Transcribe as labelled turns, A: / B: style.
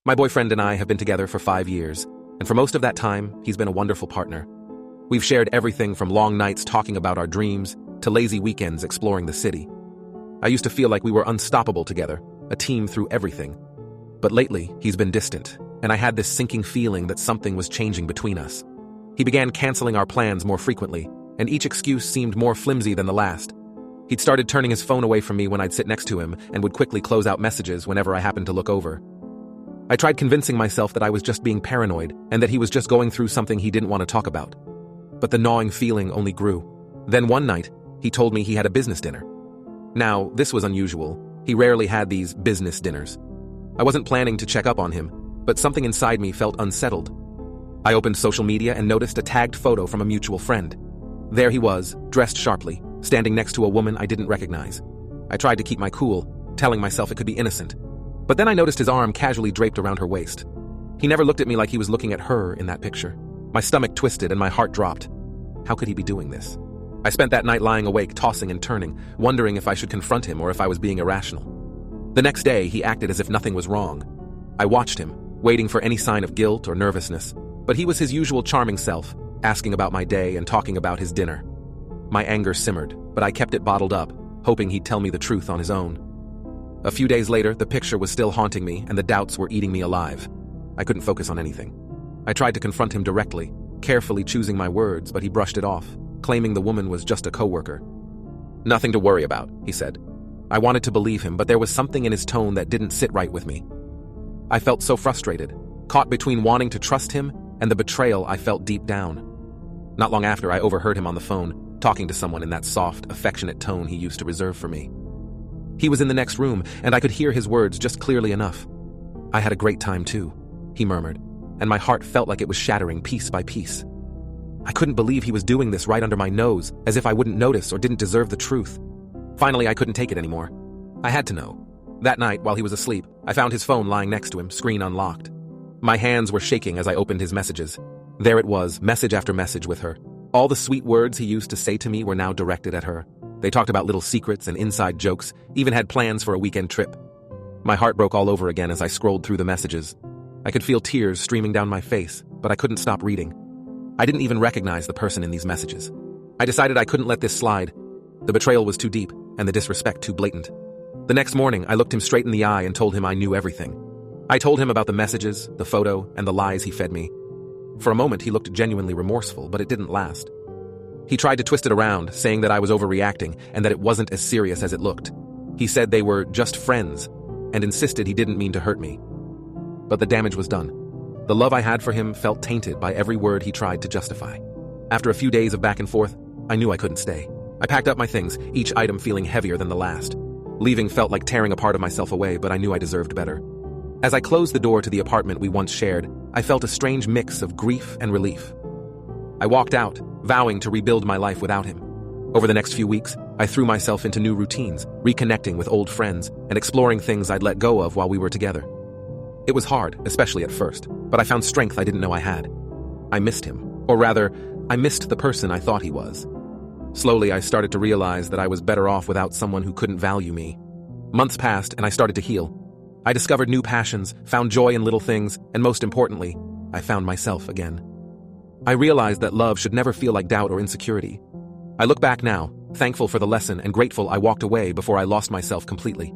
A: My boyfriend and I have been together for 5 years, and for most of that time, he's been a wonderful partner. We've shared everything from long nights talking about our dreams to lazy weekends exploring the city. I used to feel like we were unstoppable together, a team through everything. But lately, he's been distant, and I had this sinking feeling that something was changing between us. He began canceling our plans more frequently, and each excuse seemed more flimsy than the last. He'd started turning his phone away from me when I'd sit next to him and would quickly close out messages whenever I happened to look over. I tried convincing myself that I was just being paranoid and that he was just going through something he didn't want to talk about. But the gnawing feeling only grew. Then one night, he told me he had a business dinner. Now, this was unusual. He rarely had these business dinners. I wasn't planning to check up on him, but something inside me felt unsettled. I opened social media and noticed a tagged photo from a mutual friend. There he was, dressed sharply, standing next to a woman I didn't recognize. I tried to keep my cool, telling myself it could be innocent. But then I noticed his arm casually draped around her waist. He never looked at me like he was looking at her in that picture. My stomach twisted and my heart dropped. How could he be doing this? I spent that night lying awake, tossing and turning, wondering if I should confront him or if I was being irrational. The next day, he acted as if nothing was wrong. I watched him, waiting for any sign of guilt or nervousness, but he was his usual charming self, asking about my day and talking about his dinner. My anger simmered, but I kept it bottled up, hoping he'd tell me the truth on his own. A few days later, the picture was still haunting me and the doubts were eating me alive. I couldn't focus on anything. I tried to confront him directly, carefully choosing my words, but he brushed it off, claiming the woman was just a coworker. "Nothing to worry about," he said. I wanted to believe him, but there was something in his tone that didn't sit right with me. I felt so frustrated, caught between wanting to trust him and the betrayal I felt deep down. Not long after, I overheard him on the phone, talking to someone in that soft, affectionate tone he used to reserve for me. He was in the next room, and I could hear his words just clearly enough. "I had a great time too," he murmured, and my heart felt like it was shattering piece by piece. I couldn't believe he was doing this right under my nose, as if I wouldn't notice or didn't deserve the truth. Finally, I couldn't take it anymore. I had to know. That night, while he was asleep, I found his phone lying next to him, screen unlocked. My hands were shaking as I opened his messages. There it was, message after message with her. All the sweet words he used to say to me were now directed at her. They talked about little secrets and inside jokes, even had plans for a weekend trip. My heart broke all over again as I scrolled through the messages. I could feel tears streaming down my face, but I couldn't stop reading. I didn't even recognize the person in these messages. I decided I couldn't let this slide. The betrayal was too deep, and the disrespect too blatant. The next morning, I looked him straight in the eye and told him I knew everything. I told him about the messages, the photo, and the lies he fed me. For a moment, he looked genuinely remorseful, but it didn't last. He tried to twist it around, saying that I was overreacting and that it wasn't as serious as it looked. He said they were just friends, and insisted he didn't mean to hurt me. But the damage was done. The love I had for him felt tainted by every word he tried to justify. After a few days of back and forth, I knew I couldn't stay. I packed up my things, each item feeling heavier than the last. Leaving felt like tearing a part of myself away, but I knew I deserved better. As I closed the door to the apartment we once shared, I felt a strange mix of grief and relief. I walked out, vowing to rebuild my life without him. Over the next few weeks, I threw myself into new routines, reconnecting with old friends, and exploring things I'd let go of while we were together. It was hard, especially at first, but I found strength I didn't know I had. I missed him, or rather, I missed the person I thought he was. Slowly, I started to realize that I was better off without someone who couldn't value me. Months passed, and I started to heal. I discovered new passions, found joy in little things, and most importantly, I found myself again. I realized that love should never feel like doubt or insecurity. I look back now, thankful for the lesson and grateful I walked away before I lost myself completely.